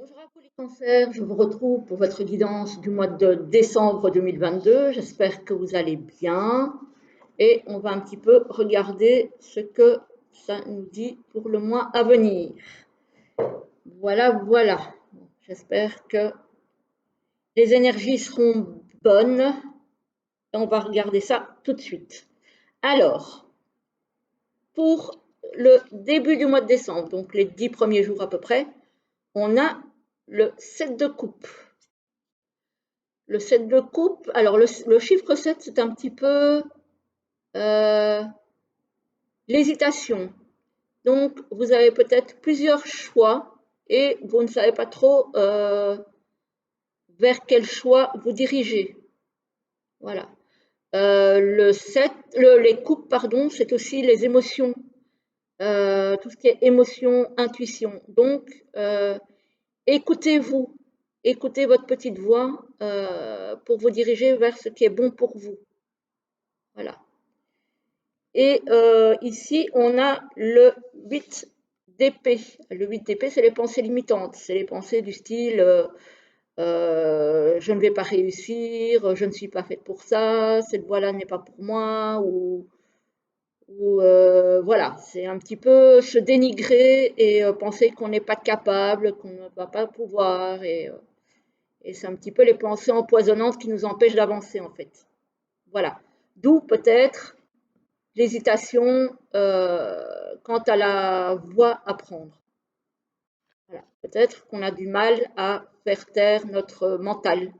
Bonjour à vous les cancers, je vous retrouve pour votre guidance du mois de décembre 2022. J'espère que vous allez bien et on va un petit peu regarder ce que ça nous dit pour le mois à venir. Voilà, voilà. J'espère que les énergies seront bonnes et on va regarder ça tout de suite. Alors, pour le début du mois de décembre, donc les 10 premiers jours à peu près, on a le 7 de coupe. Le 7 de coupe, alors le chiffre 7, c'est un petit peu l'hésitation. Donc, vous avez peut-être plusieurs choix et vous ne savez pas trop vers quel choix vous dirigez. Voilà. Le 7, les coupes, pardon, c'est aussi les émotions, tout ce qui est émotion, intuition. Donc, écoutez-vous, écoutez votre petite voix pour vous diriger vers ce qui est bon pour vous. Voilà. Et ici, on a le 8 d'épée. Le 8 d'épée, c'est les pensées limitantes. C'est les pensées du style je ne vais pas réussir, je ne suis pas faite pour ça, cette voie-là n'est pas pour moi, voilà, c'est un petit peu se dénigrer et penser qu'on n'est pas capable, qu'on ne va pas pouvoir. Et c'est un petit peu les pensées empoisonnantes qui nous empêchent d'avancer, en fait. Voilà. D'où peut-être l'hésitation quant à la voie à prendre. Voilà. Peut-être qu'on a du mal à faire taire notre mental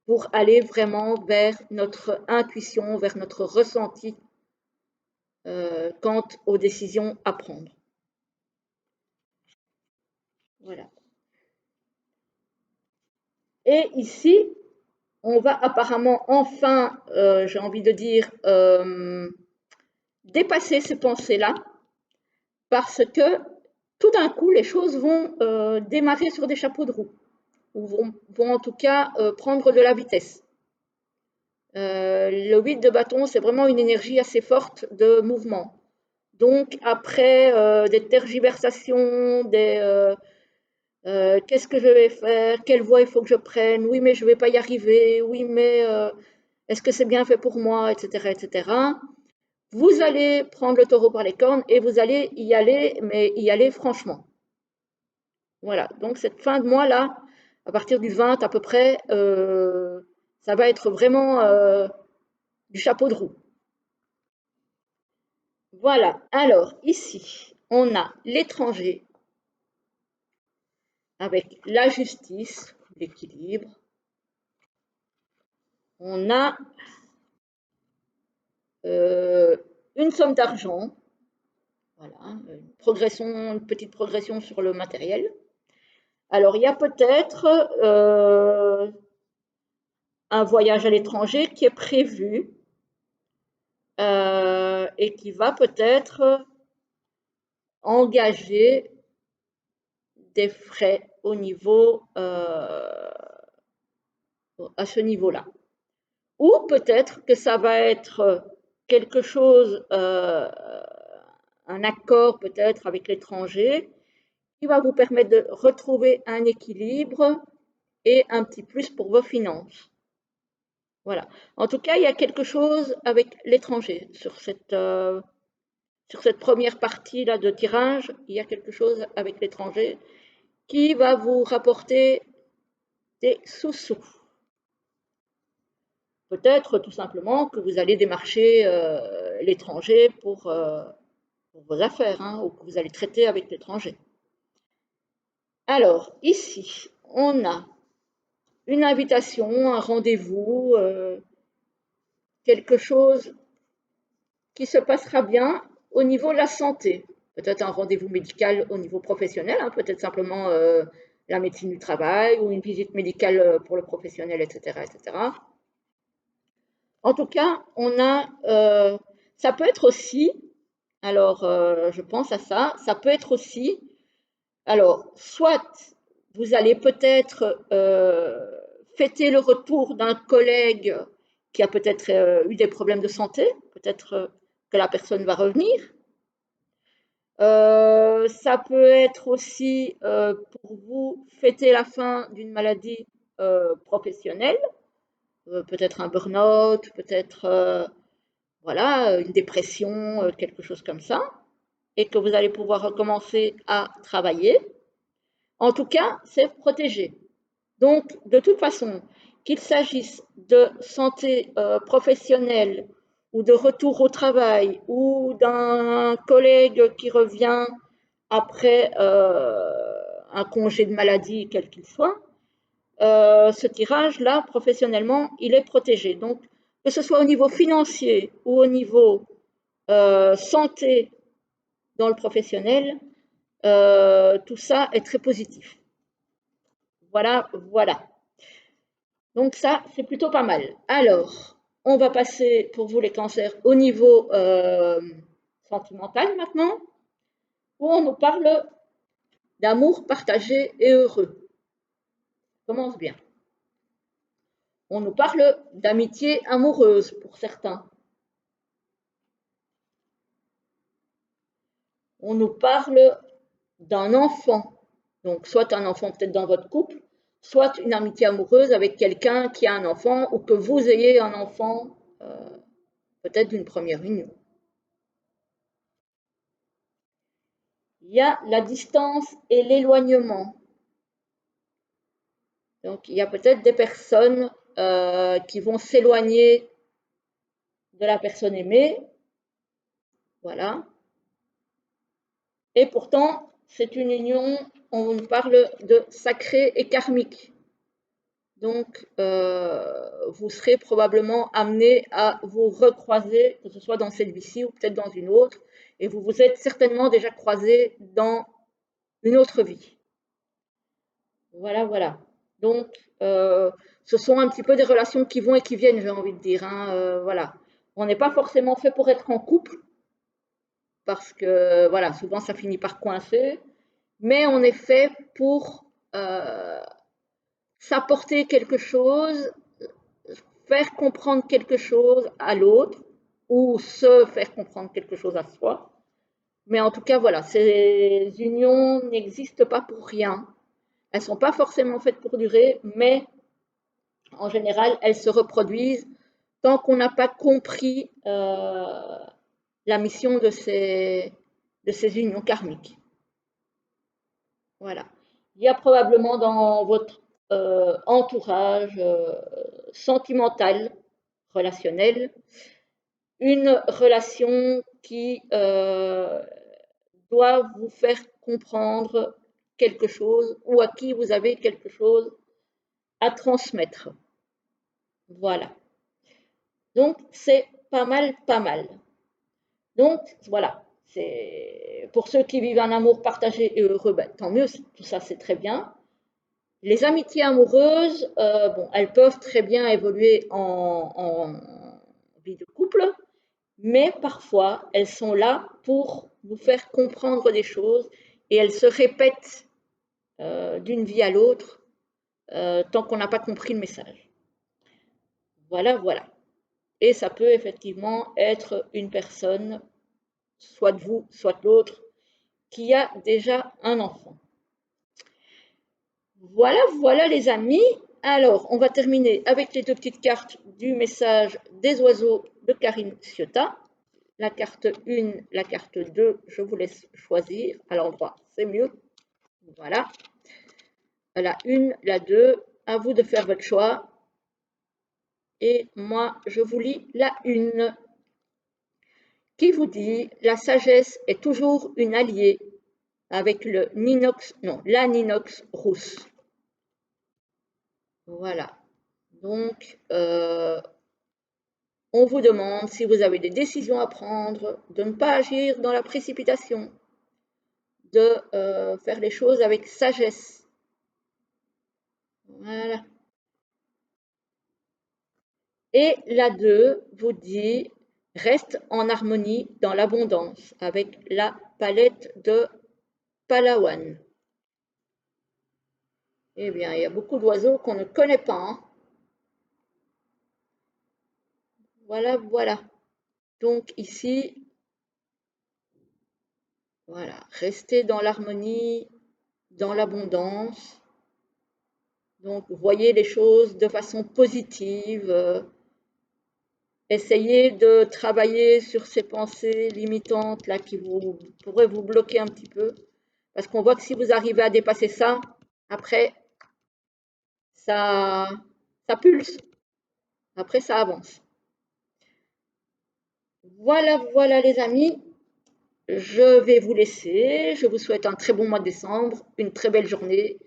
pour aller vraiment vers notre intuition, vers notre ressenti quant aux décisions à prendre. Voilà. Et ici, on va apparemment enfin, j'ai envie de dire, dépasser ces pensées-là parce que tout d'un coup, les choses vont démarrer sur des chapeaux de roue, ou vont en tout cas prendre de la vitesse. Le 8 de bâton, c'est vraiment une énergie assez forte de mouvement. Donc, après des tergiversations, qu'est-ce que je vais faire, quelle voie il faut que je prenne, oui, mais je ne vais pas y arriver, oui, mais est-ce que c'est bien fait pour moi, etc., etc. Vous allez prendre le taureau par les cornes et vous allez y aller, mais y aller franchement. Voilà, donc cette fin de mois-là, à partir du 20 à peu près, ça va être vraiment du chapeau de roue. Voilà, alors ici, on a l'étranger avec la justice, l'équilibre. On a une somme d'argent, voilà, une petite progression sur le matériel. Alors, il y a peut-être un voyage à l'étranger qui est prévu et qui va peut-être engager des frais au niveau, à ce niveau-là. Ou peut-être que ça va être quelque chose, un accord peut-être avec l'étranger qui va vous permettre de retrouver un équilibre et un petit plus pour vos finances. Voilà. En tout cas, il y a quelque chose avec l'étranger sur cette première partie là de tirage. Il y a quelque chose avec l'étranger qui va vous rapporter des sous-sous. Peut-être tout simplement que vous allez démarcher l'étranger pour vos affaires, hein, ou que vous allez traiter avec l'étranger. Alors, ici, on a une invitation, un rendez-vous, quelque chose qui se passera bien au niveau de la santé. Peut-être un rendez-vous médical au niveau professionnel, hein, peut-être simplement la médecine du travail ou une visite médicale pour le professionnel, etc., etc. En tout cas, ça peut être aussi, alors je pense à ça, ça peut être aussi, alors soit vous allez peut-être fêter le retour d'un collègue qui a peut-être eu des problèmes de santé, peut-être que la personne va revenir. Ça peut être aussi pour vous fêter la fin d'une maladie professionnelle, peut-être un burn-out, peut-être voilà, une dépression, quelque chose comme ça, et que vous allez pouvoir recommencer à travailler. En tout cas, c'est protégé. Donc, de toute façon, qu'il s'agisse de santé professionnelle ou de retour au travail ou d'un collègue qui revient après un congé de maladie, quel qu'il soit, ce tirage-là, professionnellement, il est protégé. Donc, que ce soit au niveau financier ou au niveau santé dans le professionnel, tout ça est très positif. Voilà, voilà. Donc ça, c'est plutôt pas mal. Alors, on va passer pour vous les cancers au niveau sentimental maintenant, où on nous parle d'amour partagé et heureux. Ça commence bien. On nous parle d'amitié amoureuse pour certains. On nous parle d'un enfant, donc soit un enfant peut-être dans votre couple, soit une amitié amoureuse avec quelqu'un qui a un enfant ou que vous ayez un enfant peut-être d'une première union. Il y a la distance et l'éloignement. Donc, il y a peut-être des personnes qui vont s'éloigner de la personne aimée. Voilà. Et pourtant, c'est une union, on parle de sacré et karmique. Donc, vous serez probablement amené à vous recroiser, que ce soit dans cette vie-ci ou peut-être dans une autre, et vous vous êtes certainement déjà croisés dans une autre vie. Voilà, voilà. Donc, ce sont un petit peu des relations qui vont et qui viennent, j'ai envie de dire. Hein, voilà. On n'est pas forcément fait pour être en couple, parce que voilà, souvent ça finit par coincer, mais on est fait pour s'apporter quelque chose, faire comprendre quelque chose à l'autre, ou se faire comprendre quelque chose à soi. Mais en tout cas, voilà, ces unions n'existent pas pour rien. Elles ne sont pas forcément faites pour durer, mais en général, elles se reproduisent tant qu'on n'a pas compris la mission de ces unions karmiques. Voilà. Il y a probablement dans votre entourage sentimental, relationnel, une relation qui doit vous faire comprendre quelque chose ou à qui vous avez quelque chose à transmettre. Voilà. Donc, c'est pas mal, pas mal. Donc, voilà. C'est pour ceux qui vivent un amour partagé et heureux, ben, tant mieux, tout ça c'est très bien. Les amitiés amoureuses, bon, elles peuvent très bien évoluer en vie de couple, mais parfois elles sont là pour vous faire comprendre des choses et elles se répètent d'une vie à l'autre tant qu'on n'a pas compris le message. Voilà, voilà. Et ça peut effectivement être une personne, soit de vous, soit de l'autre, qui a déjà un enfant. Voilà, voilà les amis. Alors, on va terminer avec les deux petites cartes du message des oiseaux de Karine Ciotat. La carte 1, la carte 2, je vous laisse choisir. À l'endroit, c'est mieux. Voilà. La 1, la 2, à vous de faire votre choix. Et moi, je vous lis la 1. Qui vous dit la sagesse est toujours une alliée avec le Ninox, non, la Ninox rousse. Voilà. Donc, on vous demande, si vous avez des décisions à prendre, de ne pas agir dans la précipitation, de faire les choses avec sagesse. Voilà. Et la 2 vous dit, reste en harmonie dans l'abondance avec la palette de Palawan. Eh bien, il y a beaucoup d'oiseaux qu'on ne connaît pas. Hein. Voilà, voilà. Donc ici, Voilà, restez dans l'harmonie, dans l'abondance. Donc, voyez les choses de façon positive. Essayez de travailler sur ces pensées limitantes là qui pourraient vous bloquer un petit peu. Parce qu'on voit que si vous arrivez à dépasser ça, après, ça, ça pulse. Après, ça avance. Voilà, voilà les amis. Je vais vous laisser. Je vous souhaite un très bon mois de décembre, une très belle journée.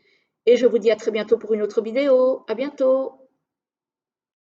Et je vous dis à très bientôt pour une autre vidéo. À bientôt.